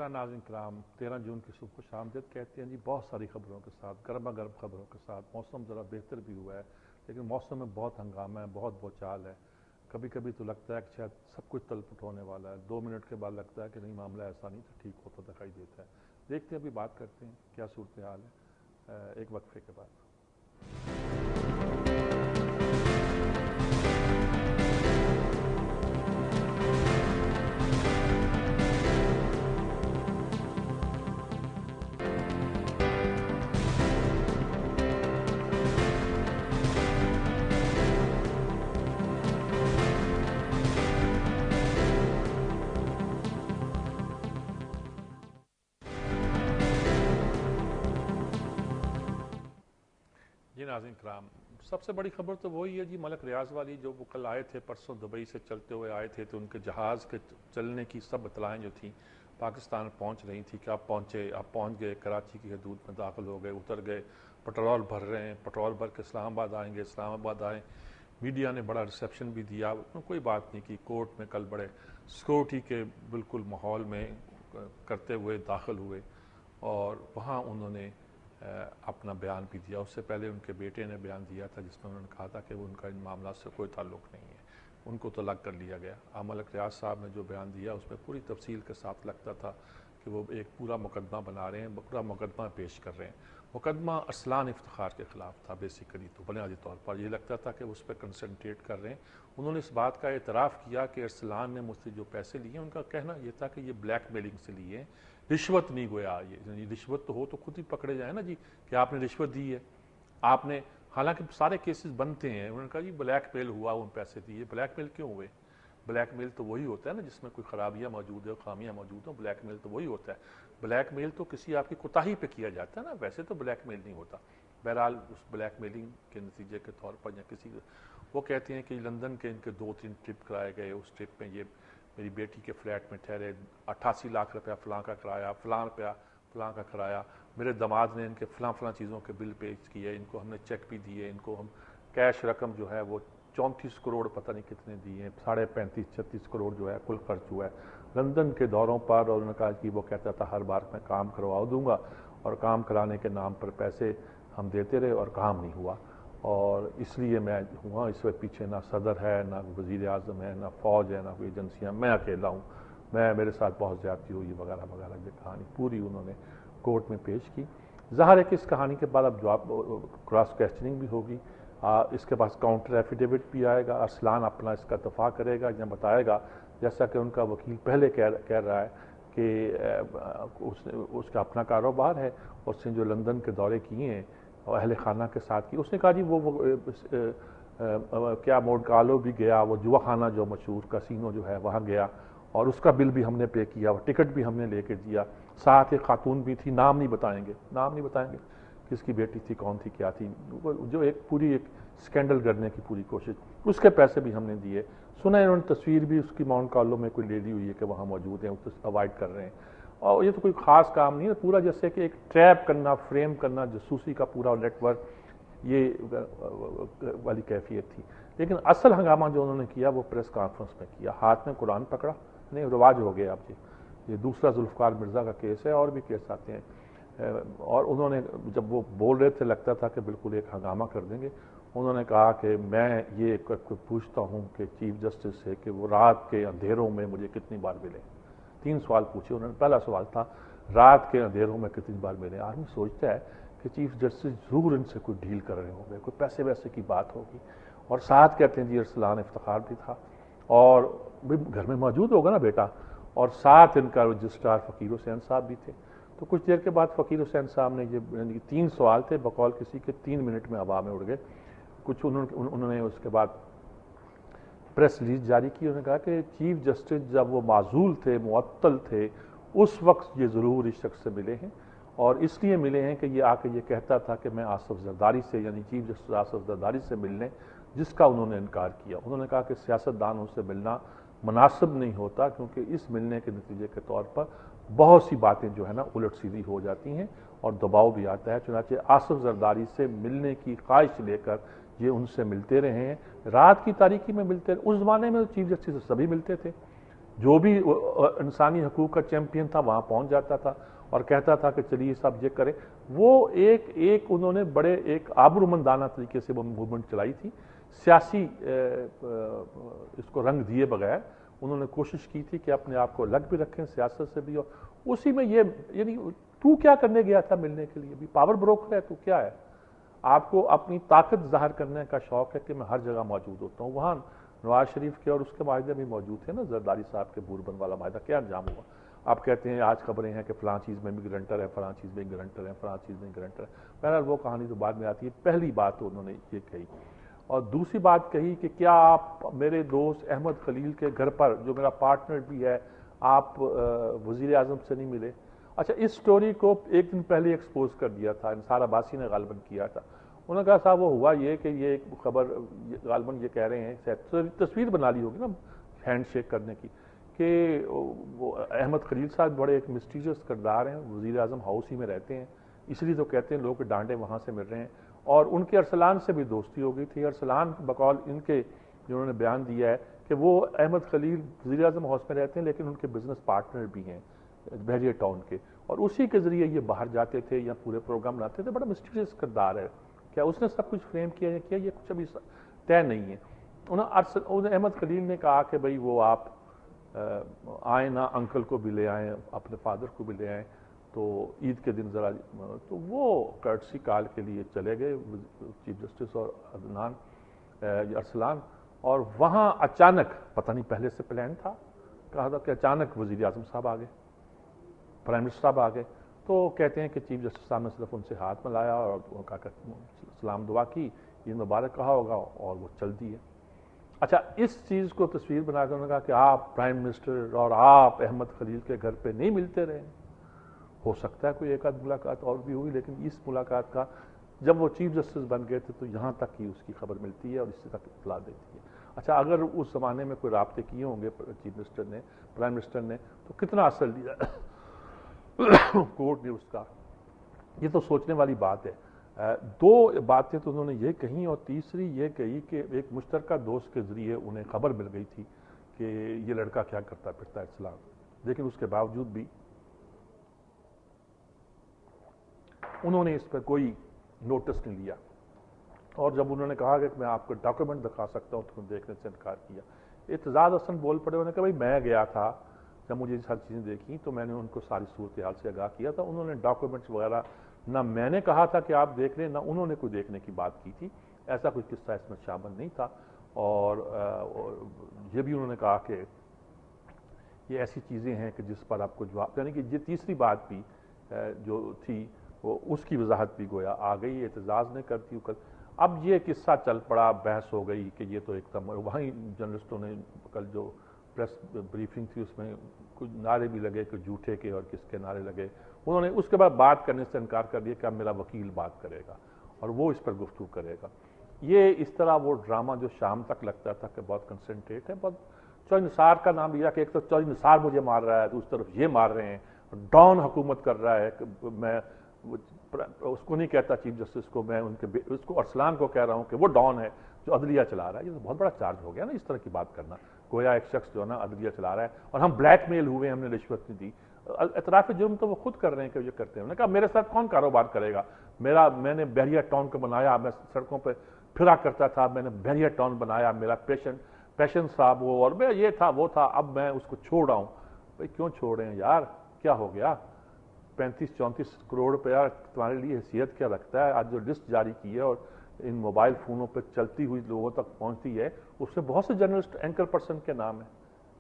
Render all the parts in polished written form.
ناظرین کرام 13 جون کی صبح خوش آمدید کہتے ہیں جی، بہت ساری خبروں کے ساتھ، گرما گرم خبروں کے ساتھ۔ موسم ذرا بہتر بھی ہوا ہے، لیکن موسم میں بہت ہنگامہ ہے، بہت بوچھال ہے۔ کبھی کبھی تو لگتا ہے کہ شاید سب کچھ تل پٹ ہونے والا ہے، 2 منٹ کے بعد لگتا ہے کہ نہیں، معاملہ ایسا نہیں تو ٹھیک ہوتا دکھائی دیتا ہے۔ دیکھتے ہیں، ابھی بات کرتے ہیں کیا صورتحال ہے ایک وقفے کے بعد۔ جی ناظرین کرام، سب سے بڑی خبر تو وہی ہے جی، ملک ریاض والی، جو وہ کل آئے تھے، پرسوں دبئی سے چلتے ہوئے آئے تھے، تو ان کے جہاز کے چلنے کی سب اطلاعیں جو تھیں پاکستان پہنچ رہی تھی کہ اب پہنچے، اب پہنچ گئے، کراچی کی حدود میں داخل ہو گئے، اتر گئے، پٹرول بھر رہے ہیں، پٹرول بھر کے اسلام آباد آئیں گے، اسلام آباد آئیں۔ میڈیا نے بڑا ریسیپشن بھی دیا، کوئی بات نہیں کی۔ کورٹ میں کل بڑے سیکورٹی کے بالکل ماحول میں کرتے ہوئے داخل ہوئے، اور وہاں انہوں نے اپنا بیان بھی دیا۔ اس سے پہلے ان کے بیٹے نے بیان دیا تھا، جس میں انہوں نے کہا تھا کہ ان کا ان معاملات سے کوئی تعلق نہیں ہے، ان کو طلاق کر لیا گیا۔ ملک ریاض صاحب نے جو بیان دیا اس میں پوری تفصیل کے ساتھ لگتا تھا کہ وہ ایک پورا مقدمہ بنا رہے ہیں، پورا مقدمہ پیش کر رہے ہیں۔ مقدمہ ارسلان افتخار کے خلاف تھا بیسیکلی، تو بنیادی طور پر یہ لگتا تھا کہ اس پہ کنسنٹریٹ کر رہے ہیں۔ انہوں نے اس بات کا اعتراف کیا کہ ارسلان نے مجھ سے جو پیسے لیے، ان کا کہنا یہ تھا کہ یہ بلیک میلنگ سے لیے ہیں، رشوت نہیں گویا یہ رشوت تو ہو تو خود ہی پکڑے جائیں نا جی، کہ آپ نے رشوت دی ہے آپ نے، حالانکہ سارے کیسز بنتے ہیں۔ انہوں نے کہا جی بلیک میل ہوا، ان پیسے دیے۔ بلیک میل کیوں ہوئے؟ بلیک میل تو وہی ہوتا ہے نا جس میں کوئی خرابیاں موجود ہے، خامیاں موجود ہیں، بلیک میل تو وہی ہوتا ہے۔ بلیک میل تو کسی آپ کی کوتاہی پہ کیا جاتا ہے نا، ویسے تو بلیک میل نہیں ہوتا۔ بہرحال اس بلیک میلنگ کے نتیجے کے طور پر یا کسی، وہ کہتے ہیں کہ لندن کے ان کے 2-3 ٹرپ کرائے گئے، اس ٹرپ میں یہ میری بیٹی کے فلیٹ میں ٹھہرے، 88 لاکھ روپیہ فلاں کا کرایہ، فلاں روپیہ فلاں کا کرایہ، میرے داماد نے ان کے فلاں چیزوں کے بل پیش کیے، ان کو ہم نے چیک بھی دیے، ان کو ہم کیش رقم جو ہے وہ 34 کروڑ پتہ نہیں کتنے دیے، 35-36 کروڑ جو ہے کل خرچ ہوا ہے لندن کے دوروں پر۔ اور انہوں نے کہا کہ وہ کہتا تھا ہر بار میں کام کروا دوں گا، اور کام کرانے کے نام پر پیسے ہم دیتے رہے اور کام نہیں ہوا، اور اس لیے میں ہوا۔ اس وقت پیچھے نہ صدر ہے، نہ وزیر اعظم ہے، نہ فوج ہے، نہ کوئی ایجنسیاں، میں اکیلا ہوں، میرے ساتھ بہت زیادتی ہوئی وغیرہ وغیرہ۔ یہ کہانی پوری انہوں نے کورٹ میں پیش کی۔ ظاہر ہے کہ اس کہانی کے بعد اب جواب کراس کویسچننگ بھی ہوگی، اس کے پاس کاؤنٹر ایفیڈیوٹ بھی آئے گا، ارسلان اپنا اس کا دفاع کرے گا یا بتائے گا، جیسا کہ ان کا وکیل پہلے کہہ رہا ہے کہ اس کا اپنا کاروبار ہے، اس نے جو لندن کے دورے کیے ہیں اور اہل خانہ کے ساتھ کی، اس نے کہا جی وہ کیا مونٹ کارلو بھی گیا، وہ جوا خانہ جو مشہور کسینو جو ہے وہاں گیا، اور اس کا بل بھی ہم نے پے کیا، وہ ٹکٹ بھی ہم نے لے کے دیا، ساتھ ایک خاتون بھی تھی، نام نہیں بتائیں گے کس کی بیٹی تھی، کون تھی، کیا تھی، جو ایک پوری ایک سکینڈل کرنے کی پوری کوشش، اس کے پیسے بھی ہم نے دیے۔ سنا ہے انہوں نے تصویر بھی اس کی ماؤنٹ کارلو میں کوئی لے لی ہوئی ہے کہ وہاں موجود ہیں، اس کو اوائڈ کر رہے ہیں، اور یہ تو کوئی خاص کام نہیں ہے، پورا جیسے کہ ایک ٹریپ کرنا، فریم کرنا، جاسوسی کا پورا نیٹ ورک، یہ والی کیفیت تھی۔ لیکن اصل ہنگامہ جو انہوں نے کیا وہ پریس کانفرنس میں کیا، ہاتھ میں قرآن پکڑا، نہیں رواج ہو گیا اب یہ دوسرا ذوالفقار مرزا کا کیس ہے، اور بھی کیس آتے ہیں، اور انہوں نے جب وہ بول رہے تھے لگتا تھا کہ بالکل ایک ہنگامہ کر دیں گے، انہوں نے کہا کہ میں یہ پوچھتا ہوں کہ چیف جسٹس سے کہ وہ رات کے اندھیروں میں مجھے کتنی بار ملے۔ 3 سوال پوچھے انہوں نے۔ پہلا سوال تھا رات کے اندھیروں میں کتنی بار ملے۔ آدمی سوچتا ہے کہ چیف جسٹس ضرور ان سے کوئی ڈیل کر رہے ہوں گے، کوئی پیسے ویسے کی بات ہوگی، اور ساتھ کہتے ہیں جی ارسلان افتخار بھی تھا، اور گھر میں موجود ہوگا نا بیٹا، اور ساتھ ان کا رجسٹرار فقیر حسین صاحب بھی تھے۔ تو کچھ دیر کے بعد فقیر حسین صاحب نے یہ 3 سوال تھے، بقول کسی کے 3 منٹ میں ہوا میں اڑ گئے۔ کچھ انہوں نے اس کے بعد پریس ریلیز جاری کی، انہوں نے کہا کہ چیف جسٹس جب وہ معزول تھے، معطل تھے، اس وقت یہ ضرور اس شخص سے ملے ہیں، اور اس لیے ملے ہیں کہ یہ آ کے یہ کہتا تھا کہ میں آصف زرداری سے، یعنی چیف جسٹس آصف زرداری سے ملنے، جس کا انہوں نے انکار کیا۔ انہوں نے کہا کہ سیاستدانوں سے ملنا مناسب نہیں ہوتا، کیونکہ اس ملنے کے نتیجے کے طور پر بہت سی باتیں جو ہے نا الٹ سیدھی ہو جاتی ہیں اور دباؤ بھی آتا ہے۔ چنانچہ آصف زرداری سے ملنے کی خواہش لے کر یہ ان سے ملتے رہے ہیں، رات کی تاریکی میں ملتے رہے۔ اس زمانے میں چیف جسٹس سے سبھی ملتے تھے، جو بھی انسانی حقوق کا چیمپئن تھا وہاں پہنچ جاتا تھا اور کہتا تھا کہ چلیے صاحب یہ کریں. وہ ایک انہوں نے بڑے ایک آبرومندانہ طریقے سے وہ موومنٹ چلائی تھی, سیاسی اس کو رنگ دیے بغیر انہوں نے کوشش کی تھی کہ اپنے آپ کو الگ بھی رکھیں سیاست سے بھی. اور اسی میں یہ یعنی تو کیا کرنے گیا تھا ملنے کے لیے بھی؟ پاور بروکر ہے تو کیا ہے؟ آپ کو اپنی طاقت ظاہر کرنے کا شوق ہے کہ میں ہر جگہ موجود ہوتا ہوں. وہاں نواز شریف کے اور اس کے معاہدے بھی موجود تھے نا, زرداری صاحب کے بوربن والا معاہدہ, کیا انجام ہوا؟ آپ کہتے ہیں آج خبریں ہیں کہ فلاں چیز میں بھی گرنٹر ہے, فلاں چیز میں گرنٹر ہے, فلاں چیز میں گرنٹر ہے. بہرحال وہ کہانی تو بعد میں آتی ہے. پہلی بات تو انہوں نے یہ کہی. اور دوسری بات کہی کہ کیا آپ میرے دوست احمد خلیل کے گھر پر, جو میرا پارٹنر بھی ہے, آپ وزیر اعظم سے نہیں ملے؟ اچھا, اس سٹوری کو ایک دن پہلے ایکسپوز کر دیا تھا, انصار عباسی نے غالباً کیا تھا. انہوں نے کہا صاحب وہ ہوا یہ کہ یہ ایک خبر غالباً یہ کہہ رہے ہیں, تصویر بنا لی ہوگی نا ہینڈ شیک کرنے کی, کہ وہ احمد خلیل صاحب بڑے ایک مسٹیریس کردار ہیں, وزیر اعظم ہاؤس ہی میں رہتے ہیں, اس لیے تو کہتے ہیں لوگ ڈانڈے وہاں سے مل رہے ہیں. اور ان کے ارسلان سے بھی دوستی ہو گئی تھی. ارسلان بقول ان کے جنہوں نے بیان دیا ہے کہ وہ احمد خلیل وزیر اعظم ہاؤس میں رہتے ہیں لیکن ان کے بزنس پارٹنر بھی ہیں بحریہ ٹاؤن کے, اور اسی کے ذریعے یہ باہر جاتے تھے یا پورے پروگرام بناتے تھے. بڑا مسٹیریس کردار ہے. کیا اس نے سب کچھ فریم کیا ہے کیا, یہ کچھ ابھی طے نہیں ہے. انہیں احمد خلیل نے کہا کہ بھئی وہ آپ آئیں نا, انکل کو بھی لے آئیں, اپنے فادر کو بھی لے آئیں, تو عید کے دن ذرا. تو وہ کرٹسی کال کے لیے چلے گئے چیف جسٹس اور ارسلان, اور وہاں اچانک پتہ نہیں پہلے سے پلان تھا, کہا تھا کہ اچانک وزیر اعظم صاحب آ گئے, پرائم منسٹر صاحب آ گئے. تو کہتے ہیں کہ چیف جسٹس صاحب نے صرف ان سے ہاتھ ملایا اور کہا کہ سلام دعا کی, یہ مبارک کہا ہوگا, اور وہ چل دی ہے. اچھا, اس چیز کو تصویر بنا کر انہوں نے کہا کہ آپ پرائم منسٹر اور آپ احمد خلیل کے گھر پہ نہیں ملتے رہے. ہو سکتا ہے کوئی ایک آدھ ملاقات اور بھی ہوئی, لیکن اس ملاقات کا جب وہ چیف جسٹس بن گئے تھے تو یہاں تک ہی اس کی خبر ملتی ہے اور اسی تک اطلاع دیتی ہے. اچھا, اگر اس زمانے میں کوئی رابطے کیے ہوں گے چیف منسٹر نے, پرائم منسٹر نے, تو کتنا اثر لیا کورٹ نے اس کا, یہ تو سوچنے والی بات ہے. دو باتیں تو انہوں نے یہ کہیں, اور تیسری یہ کہی کہ ایک مشترکہ دوست کے ذریعے انہیں خبر مل گئی تھی کہ یہ لڑکا کیا کرتا پھرتا ہے اسلام, لیکن اس کے باوجود بھی انہوں نے اس پر کوئی نوٹس نہیں لیا. اور جب انہوں نے کہا کہ میں آپ کو ڈاکومنٹ دکھا سکتا ہوں تو دیکھنے سے انکار کیا. اعتزاز حسن بول پڑے, انہوں نے کہا بھائی میں گیا تھا, جب مجھے ساری چیزیں دیکھی تو میں نے ان کو ساری صورتحال سے آگاہ کیا تھا. انہوں نے ڈاکومنٹس وغیرہ, نہ میں نے کہا تھا کہ آپ دیکھ لیں, نہ انہوں نے کوئی دیکھنے کی بات کی تھی. ایسا کوئی قصہ اس میں شامل نہیں تھا. اور یہ بھی انہوں نے کہا کہ یہ ایسی چیزیں ہیں کہ جس پر آپ کو جواب, یعنی کہ یہ تیسری بات بھی جو تھی وہ اس کی وضاحت بھی گویا آ گئی, اعتزاز نے کر دی. اب یہ قصہ چل پڑا, بحث ہو گئی کہ یہ تو ایک دم, وہیں جرنلسٹوں نے کل جو پریس بریفنگ تھی اس میں کچھ نعرے بھی لگے کہ جھوٹے کے اور کس کے نعرے لگے. انہوں نے اس کے بعد بات کرنے سے انکار کر دیا کہ اب میرا وکیل بات کرے گا اور وہ اس پر گفتگو کرے گا. یہ اس طرح وہ ڈرامہ جو شام تک لگتا تھا کہ بہت کنسنٹریٹ ہے, بہت چوہے نثار کا نام لیا کہ ایک تو چوہے نثار مجھے مار رہا ہے, دوسری طرف یہ مار رہے ہیں, ڈان حکومت کر رہا ہے. کہ میں اس کو نہیں کہتا چیف جسٹس کو, میں ان کے اس کو ارسلان کو کہہ رہا ہوں کہ وہ ڈان ہے جو عدلیہ چلا رہا ہے. یہ تو بہت بڑا چارج ہو گیا نا اس طرح کی بات کرنا, گویا ایک شخص جو ہے نا عدلیہ چلا رہا ہے اور ہم بلیک میل ہوئے, ہم نے رشوت نہیں دی. اعتراف جرم تو وہ خود کر رہے ہیں کہ یہ کرتے ہیں. انہوں نے کہا میرے ساتھ کون کاروبار کرے گا, میں نے بحریہ ٹاؤن کو بنایا, میں سڑکوں پہ پھرا کرتا تھا, میں نے بحریہ ٹاؤن بنایا, میرا پیشن صاحب وہ, اور میں یہ تھا وہ تھا, اب میں اس کو چھوڑ رہا ہوں. بھائی کیوں چھوڑ رہے ہیں یار, کیا ہو گیا؟ 35-34 کروڑ روپیہ تمہارے لیے حیثیت کیا رکھتا ہے؟ آج جو لسٹ جاری کی ہے اور ان موبائل فونوں پہ چلتی ہوئی لوگوں تک پہنچتی ہے, اس میں بہت سے جرنلسٹ اینکر پرسن کے نام ہیں.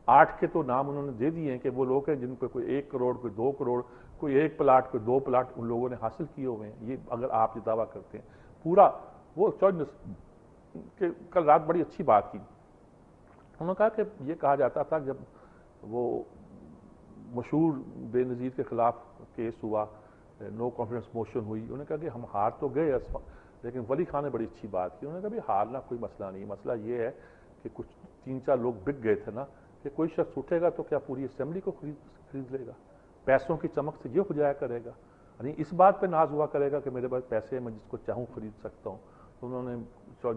8 کے تو نام انہوں نے دے دیے ہیں کہ وہ لوگ ہیں جن پہ کوئی 1 کروڑ, کوئی 2 کروڑ, کوئی 1 پلاٹ, کوئی 2 پلاٹ ان لوگوں نے حاصل کیے ہوئے ہیں. یہ اگر آپ یہ دعویٰ کرتے ہیں پورا وہ کہ کل رات بڑی اچھی بات کی. انہوں نے کہا کہ یہ کہا جاتا تھا جب وہ مشہور بے نظیر کے خلاف کیس ہوا, نو کانفیڈنس موشن ہوئی, انہوں نے کہا کہ ہم ہار تو گئے, لیکن ولی خان نے بڑی اچھی بات کی. انہوں نے کہا بھی ہارنا کوئی مسئلہ نہیں, مسئلہ یہ ہے کہ کچھ 3-4 لوگ بک گئے تھے نا, کہ کوئی شخص اٹھے گا تو کیا پوری اسمبلی کو خرید لے گا؟ پیسوں کی چمک سے یہ ہو جایا کرے گا, یعنی اس بات پہ ناز ہوا کرے گا کہ میرے پاس پیسے ہیں, میں جس کو چاہوں خرید سکتا ہوں. انہوں نے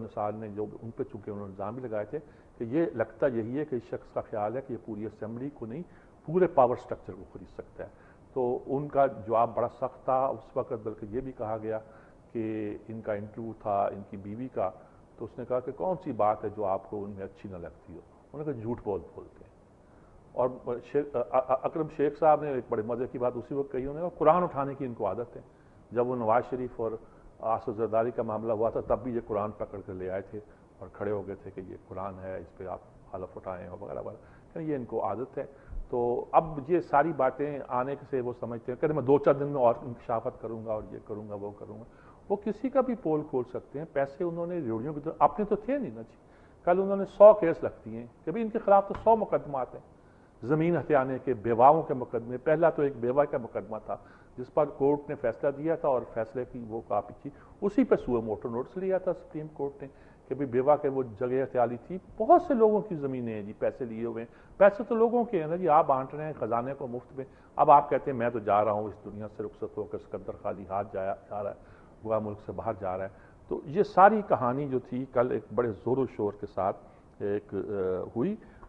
نثار نے جو ان پہ چونکہ انہوں نے الزام بھی لگائے تھے کہ یہ لگتا یہی ہے کہ اس شخص کا خیال ہے کہ یہ پوری اسمبلی کو نہیں پورے پاور سٹرکچر کو خرید سکتا ہے. تو ان کا جواب بڑا سخت تھا اس وقت، بلکہ یہ بھی کہا گیا کہ ان کا انٹرویو تھا ان کی بیوی کا، تو اس نے کہا کہ کون سی بات ہے جو آپ کو ان میں اچھی نہ لگتی ہو. انہوں نے کہا جھوٹ بولتے ہیں. اور اکرم شیخ صاحب نے ایک بڑے مزے کی بات اسی وقت کہی، انہوں نے کہا قرآن اٹھانے کی ان کو عادت ہے. جب وہ نواز شریف اور آصف زرداری کا معاملہ ہوا تھا تب بھی یہ قرآن پکڑ کر لے آئے تھے اور کھڑے ہو گئے تھے کہ یہ قرآن ہے، اس پہ آپ حلف اٹھائیں وغیرہ وغیرہ. یہ ان کو عادت ہے. تو اب یہ ساری باتیں آنے سے وہ سمجھتے ہیں کہ میں 2-4 دن میں اور انکشافات کروں گا اور یہ کروں گا وہ کروں گا. وہ کسی کا بھی پول کھول سکتے ہیں. پیسے انہوں نے ریوڑیوں کی طرف اپنے تو تھے نہیں نا جی. کل انہوں نے 100 کیس لگتی ہیں کہ بھائی ان کے خلاف تو 100 مقدمات ہیں. زمین ہتھیانے کے، بیواؤں کے مقدمے. پہلا تو ایک بیوہ کا مقدمہ تھا جس پر کورٹ نے فیصلہ دیا تھا اور فیصلے کی وہ کاپی تھی، اسی پہ سوئے موٹو نوٹس لیا تھا سپریم کورٹ نے کہ بھی بیوہ کے وہ جگہ ہتھیالی تھی. بہت سے لوگوں کی زمینیں ہیں جی، پیسے لیے ہوئے ہیں. پیسے تو لوگوں کے ہیں نا جی، آپ بانٹ رہے ہیں خزانے کو مفت میں. اب آپ کہتے ہیں میں تو جا رہا ہوں اس دنیا سے رخصت ہو کر، سکندر خالی ہاتھ جا رہا ہے، گوا ملک سے باہر جا رہا ہے. تو یہ ساری کہانی جو تھی کل ایک بڑے زور و شور کے ساتھ ایک ہوئی.